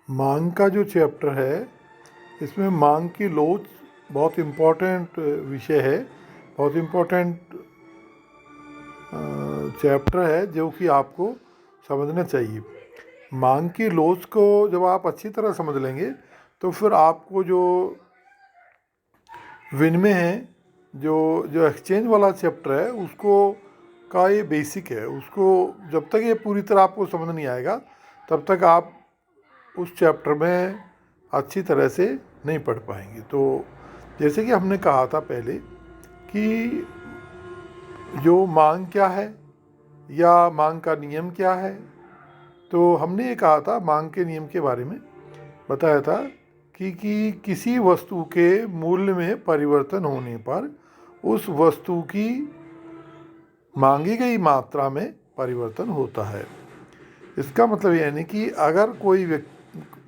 मांग का जो चैप्टर है, इसमें मांग की लोच बहुत इम्पोर्टेंट विषय है, बहुत इम्पोर्टेंट चैप्टर है जो कि आपको समझना चाहिए। मांग की लोच को जब आप अच्छी तरह समझ लेंगे तो फिर आपको जो विनिमय है, जो जो एक्सचेंज वाला चैप्टर है, उसको का ये बेसिक है। उसको जब तक ये पूरी तरह आपको समझ नहीं आएगा तब तक आप उस चैप्टर में अच्छी तरह से नहीं पढ़ पाएंगे। तो जैसे कि हमने कहा था पहले कि जो मांग क्या है या मांग का नियम क्या है, तो हमने ये कहा था, मांग के नियम के बारे में बताया था कि किसी वस्तु के मूल्य में परिवर्तन होने पर उस वस्तु की मांगी गई मात्रा में परिवर्तन होता है। इसका मतलब यानी कि अगर कोई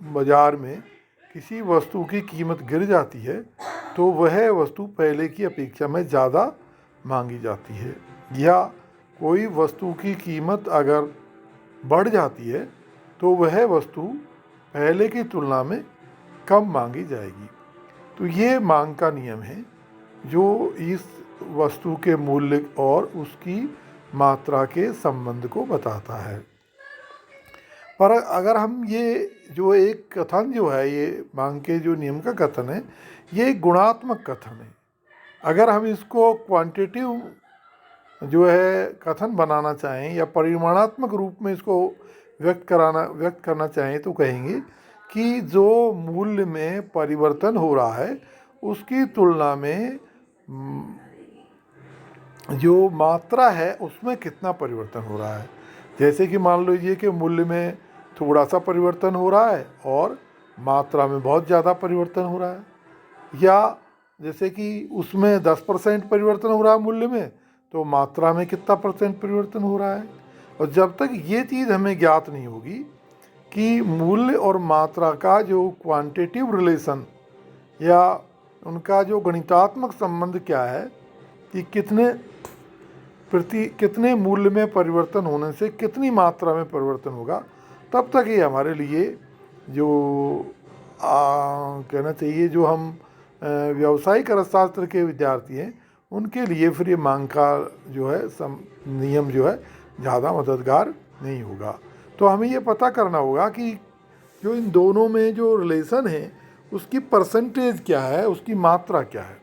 बाज़ार में किसी वस्तु की कीमत गिर जाती है तो वह वस्तु पहले की अपेक्षा में ज़्यादा मांगी जाती है, या कोई वस्तु की कीमत अगर बढ़ जाती है तो वह वस्तु पहले की तुलना में कम मांगी जाएगी। तो ये मांग का नियम है जो इस वस्तु के मूल्य और उसकी मात्रा के संबंध को बताता है। पर अगर हम ये जो एक कथन जो है, ये मांग के जो नियम का कथन है, ये एक गुणात्मक कथन है। अगर हम इसको क्वांटिटिव जो है कथन बनाना चाहें या परिमाणात्मक रूप में इसको व्यक्त करना चाहें तो कहेंगे कि जो मूल्य में परिवर्तन हो रहा है उसकी तुलना में जो मात्रा है उसमें कितना परिवर्तन हो रहा है। जैसे कि मान लीजिए कि मूल्य में थोड़ा सा परिवर्तन हो रहा है और मात्रा में बहुत ज़्यादा परिवर्तन हो रहा है, या जैसे कि उसमें 10% परिवर्तन हो रहा है मूल्य में, तो मात्रा में कितना परसेंट परिवर्तन हो रहा है। और जब तक ये चीज़ हमें ज्ञात नहीं होगी कि मूल्य और मात्रा का जो क्वांटिटिव रिलेशन या उनका जो गणितात्मक संबंध क्या है, कि कितने मूल्य में परिवर्तन होने से कितनी मात्रा में परिवर्तन होगा, तब तक ये हमारे लिए जो कहना चाहिए, जो हम व्यावसायिक अर्थशास्त्र के विद्यार्थी हैं उनके लिए फिर ये मांग का जो है नियम जो है ज़्यादा मददगार नहीं होगा। तो हमें ये पता करना होगा कि जो इन दोनों में जो रिलेशन है उसकी परसेंटेज क्या है, उसकी मात्रा क्या है।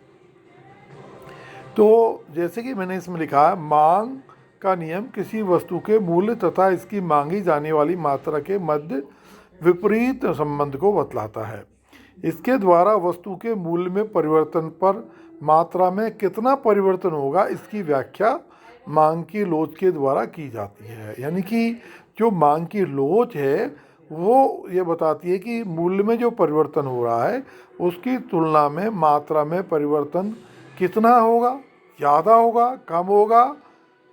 तो जैसे कि मैंने इसमें लिखा है, मांग का नियम किसी वस्तु के मूल्य तथा इसकी मांगी जाने वाली मात्रा के मध्य विपरीत संबंध को बतलाता है। इसके द्वारा वस्तु के मूल्य में परिवर्तन पर मात्रा में कितना परिवर्तन होगा इसकी व्याख्या मांग की लोच के द्वारा की जाती है। यानी कि जो मांग की लोच है वो ये बताती है कि मूल्य में जो परिवर्तन हो रहा है उसकी तुलना में मात्रा में परिवर्तन कितना होगा, ज़्यादा होगा, कम होगा,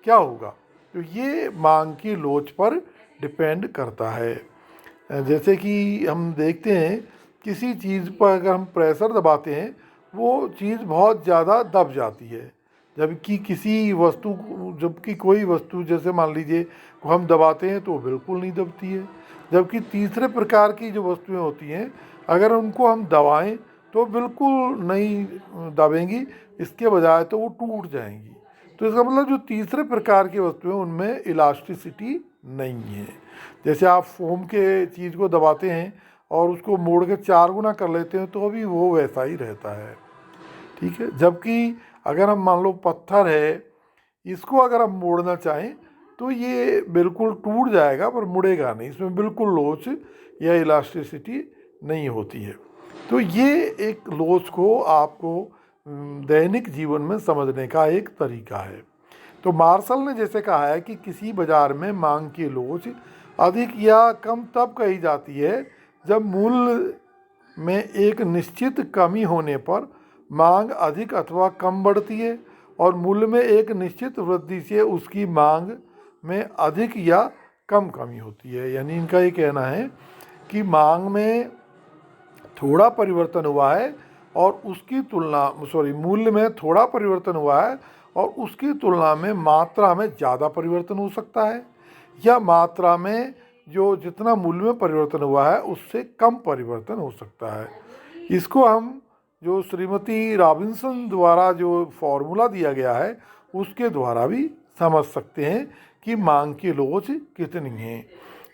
क्या होगा। तो ये मांग की लोच पर डिपेंड करता है। जैसे कि हम देखते हैं किसी चीज़ पर अगर हम प्रेशर दबाते हैं वो चीज़ बहुत ज़्यादा दब जाती है, जबकि किसी वस्तु जबकि कोई वस्तु जैसे मान लीजिए को हम दबाते हैं तो वो बिल्कुल नहीं दबती है। जबकि तीसरे प्रकार की जो वस्तुएं होती हैं अगर उनको हम दबाएं तो बिल्कुल नहीं दबेंगी, इसके बजाय तो वो टूट जाएंगी। तो इसका मतलब जो तीसरे प्रकार की वस्तुएं उनमें इलास्टिसिटी नहीं है। जैसे आप फोम के चीज़ को दबाते हैं और उसको मोड़ के 4 गुना कर लेते हैं तो भी वो वैसा ही रहता है, ठीक है। जबकि अगर हम मान लो पत्थर है, इसको अगर हम मोड़ना चाहें तो ये बिल्कुल टूट जाएगा पर मुड़ेगा नहीं, इसमें बिल्कुल लोच या इलास्टिसिटी नहीं होती है। तो ये एक लोच को आपको दैनिक जीवन में समझने का एक तरीका है। तो मार्शल ने जैसे कहा है कि किसी बाजार में मांग की लोच अधिक या कम तब कही जाती है जब मूल्य में एक निश्चित कमी होने पर मांग अधिक अथवा कम बढ़ती है और मूल्य में एक निश्चित वृद्धि से उसकी मांग में अधिक या कम कमी होती है। यानी इनका ये कहना है कि मांग में थोड़ा परिवर्तन हुआ है और उसकी तुलना मूल्य में थोड़ा परिवर्तन हुआ है और उसकी तुलना में मात्रा में ज़्यादा परिवर्तन हो सकता है, या मात्रा में जो जितना मूल्य में परिवर्तन हुआ है उससे कम परिवर्तन हो सकता है। इसको हम जो श्रीमती रॉबिन्सन द्वारा जो फॉर्मूला दिया गया है उसके द्वारा भी समझ सकते हैं कि मांग की लोच कितनी है।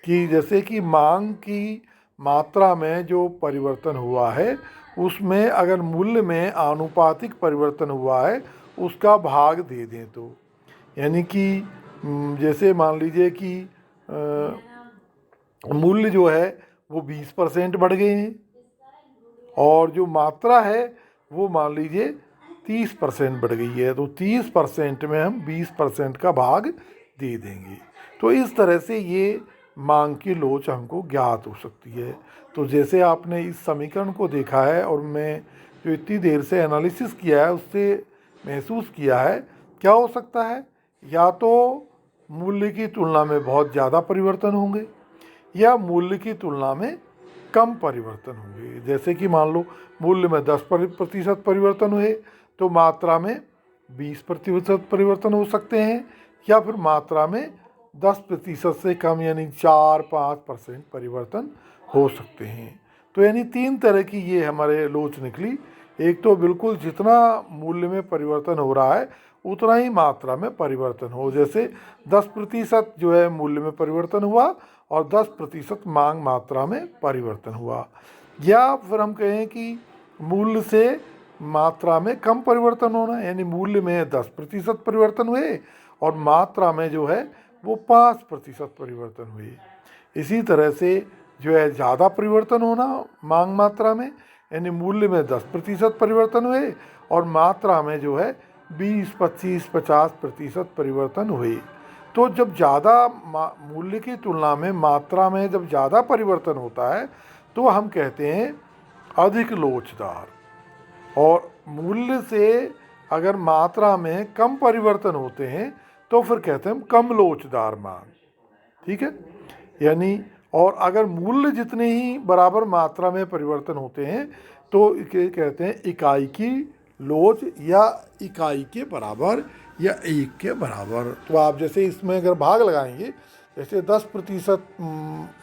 कि जैसे कि मांग की मात्रा में जो परिवर्तन हुआ है उसमें अगर मूल्य में आनुपातिक परिवर्तन हुआ है उसका भाग दे दें तो, यानी कि जैसे मान लीजिए कि मूल्य जो है वो 20% बढ़ गए हैं और जो मात्रा है वो मान लीजिए 30% बढ़ गई है, तो 30% में हम 20% का भाग दे देंगे। तो इस तरह से ये मांग की लोच हमको ज्ञात हो सकती है। तो जैसे आपने इस समीकरण को देखा है और मैं जो इतनी देर से एनालिसिस किया है उससे महसूस किया है, क्या हो सकता है, या तो मूल्य की तुलना में बहुत ज़्यादा परिवर्तन होंगे या मूल्य की तुलना में कम परिवर्तन होंगे। जैसे कि मान लो मूल्य में 10% परिवर्तन हुए तो मात्रा में 20% परिवर्तन हो सकते हैं, या फिर मात्रा में 10% से कम यानी 4-5% परिवर्तन हो सकते हैं। तो यानी 3 तरह की ये हमारे लोच निकली। एक तो बिल्कुल जितना मूल्य में परिवर्तन हो रहा है उतना ही मात्रा में परिवर्तन हो, जैसे 10% जो है मूल्य में परिवर्तन हुआ और 10% मांग मात्रा में परिवर्तन हुआ। या फिर हम कहें कि मूल्य से मात्रा में कम परिवर्तन होना, यानी मूल्य में 10% परिवर्तन हुए और मात्रा में जो है वो 5% परिवर्तन हुए। इसी तरह से जो है ज़्यादा परिवर्तन होना मांग मात्रा में, यानी मूल्य में 10% परिवर्तन हुए और मात्रा में जो है 20-25-50% परिवर्तन हुए। तो जब ज़्यादा मूल्य की तुलना में मात्रा में जब ज़्यादा परिवर्तन होता है तो हम कहते हैं अधिक लोचदार, और मूल्य से अगर मात्रा में कम परिवर्तन होते हैं तो फिर कहते हैं हम कम लोचदार मांग। ठीक है, यानी और अगर मूल्य जितने ही बराबर मात्रा में परिवर्तन होते हैं तो कहते हैं इकाई की लोच या इकाई के बराबर या 1 के बराबर। तो आप जैसे इसमें अगर भाग लगाएंगे, जैसे 10%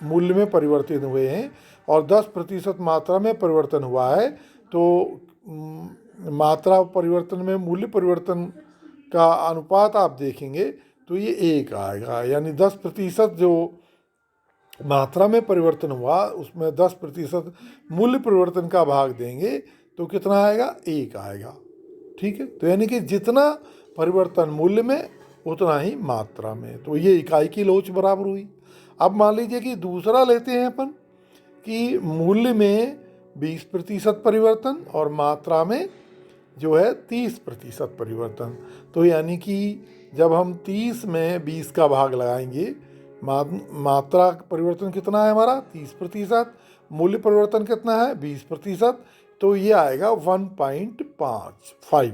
मूल्य में परिवर्तित हुए हैं और 10% मात्रा में परिवर्तन हुआ है, तो मात्रा परिवर्तन में मूल्य परिवर्तन का अनुपात आप देखेंगे तो ये 1 आएगा, यानी 10% जो मात्रा में परिवर्तन हुआ उसमें 10% मूल्य परिवर्तन का भाग देंगे तो कितना आएगा, 1 आएगा। ठीक है, तो यानी कि जितना परिवर्तन मूल्य में उतना ही मात्रा में, तो ये इकाई की लोच बराबर हुई। अब मान लीजिए कि दूसरा लेते हैं अपन कि मूल्य में 20% परिवर्तन और मात्रा में जो है 30% परिवर्तन। तो यानी कि जब हम 30 में 20 का भाग लगाएंगे, मात्रा परिवर्तन कितना है हमारा 30%, मूल्य परिवर्तन कितना है 20%, तो ये आएगा 1.55।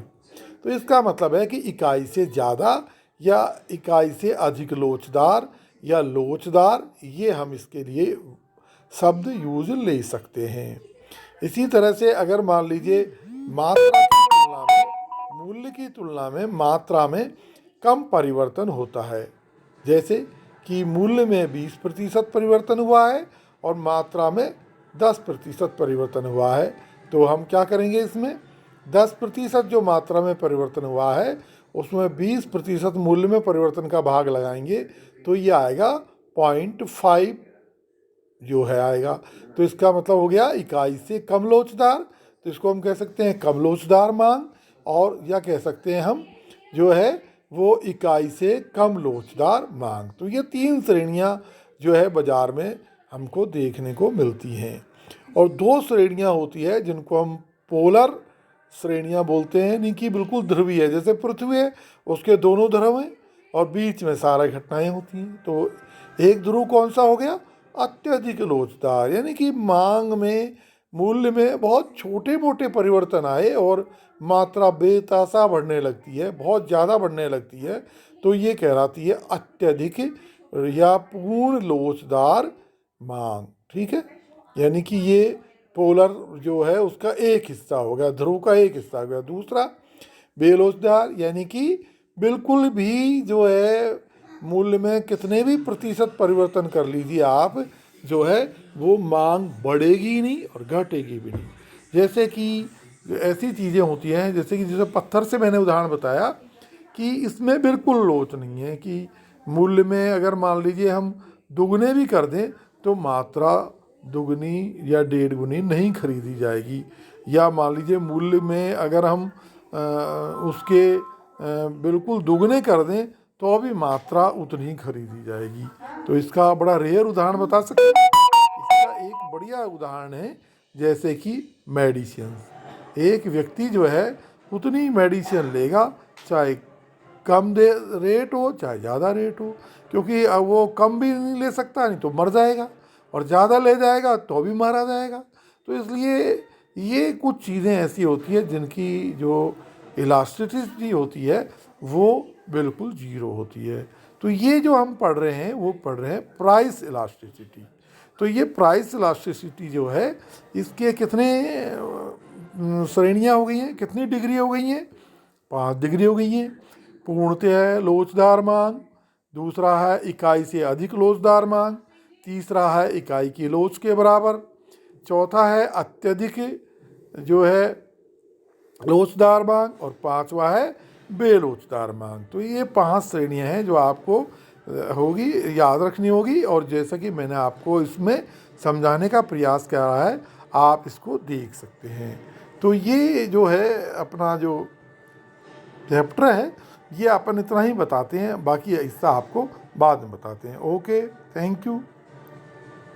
तो इसका मतलब है कि इकाई से ज़्यादा या इकाई से अधिक लोचदार या लोचदार, ये हम इसके लिए शब्द यूज ले सकते हैं। इसी तरह से अगर मान लीजिए मात्रा की तुलना में मूल्य की तुलना में मात्रा में कम परिवर्तन होता है, जैसे कि मूल्य में 20% परिवर्तन हुआ है और मात्रा में 10% परिवर्तन हुआ है, तो हम क्या करेंगे, इसमें 10% जो मात्रा में परिवर्तन हुआ है उसमें 20% मूल्य में परिवर्तन का भाग लगाएंगे तो ये आएगा 0.5 जो है आएगा। तो इसका मतलब हो गया इकाई से कम लोचदार, तो इसको हम कह सकते हैं कम लोचदार मांग, और या कह सकते हैं हम जो है वो इकाई से कम लोचदार मांग। तो ये 3 श्रेणियां जो है बाज़ार में हमको देखने को मिलती हैं। और 2 श्रेणियां होती है जिनको हम पोलर श्रेणियां बोलते हैं, यानी कि बिल्कुल ध्रुवीय है, जैसे पृथ्वी है उसके दोनों ध्रुव हैं और बीच में सारा घटनाएं होती हैं। तो एक ध्रुव कौन सा हो गया, अत्यधिक लोचदार, यानी कि मांग में मूल्य में बहुत छोटे मोटे परिवर्तन आए और मात्रा बेतहाशा बढ़ने लगती है, बहुत ज़्यादा बढ़ने लगती है, तो ये कहलाती है अत्यधिक या पूर्ण लोचदार मांग। ठीक है, यानी कि ये पोलर जो है उसका एक हिस्सा हो गया, ध्रुव का एक हिस्सा हो गया। दूसरा बेलोचदार, यानी कि बिल्कुल भी जो है मूल्य में कितने भी प्रतिशत परिवर्तन कर लीजिए आप, जो है वो मांग बढ़ेगी नहीं और घटेगी भी नहीं। जैसे कि ऐसी चीज़ें होती हैं, जैसे पत्थर से मैंने उदाहरण बताया कि इसमें बिल्कुल लोच नहीं है कि मूल्य में अगर मान लीजिए हम दुगने भी कर दें तो मात्रा दुगनी या डेढ़ गुनी नहीं खरीदी जाएगी, या मान लीजिए मूल्य में अगर हम उसके बिल्कुल दुगने कर दें तो भी मात्रा उतनी खरीदी जाएगी। तो इसका बड़ा रेयर उदाहरण बता सकते हैं। इसका एक बढ़िया उदाहरण है जैसे कि मेडिसिन। एक व्यक्ति जो है उतनी मेडिसिन लेगा, चाहे कम दे रेट हो चाहे ज़्यादा रेट हो, क्योंकि अब वो कम भी नहीं ले सकता, नहीं तो मर जाएगा, और ज़्यादा ले जाएगा तो भी मारा जाएगा। तो इसलिए ये कुछ चीज़ें ऐसी होती है जिनकी जो इलास्टिसिटी होती है वो बिल्कुल ज़ीरो होती है। तो ये जो हम पढ़ रहे हैं वो पढ़ रहे हैं प्राइस इलास्टिसिटी। तो ये प्राइस इलास्टिसिटी जो है इसके कितने श्रेणियाँ हो गई हैं, कितनी डिग्री हो गई हैं? 5 डिग्री हो गई हैं। पूर्णतः लोचदार मांग, दूसरा है इकाई से अधिक लोचदार मांग, तीसरा है इकाई की लोच के बराबर, चौथा है अत्यधिक जो है लोचदार मांग, और पांचवा है बेलोचदार मांग। तो ये 5 श्रेणियां हैं जो आपको होगी याद रखनी होगी, और जैसा कि मैंने आपको इसमें समझाने का प्रयास किया है आप इसको देख सकते हैं। तो ये जो है अपना जो चैप्टर है ये अपन इतना ही बताते हैं, बाकी हिस्सा आपको बाद में बताते हैं। Okay, thank you.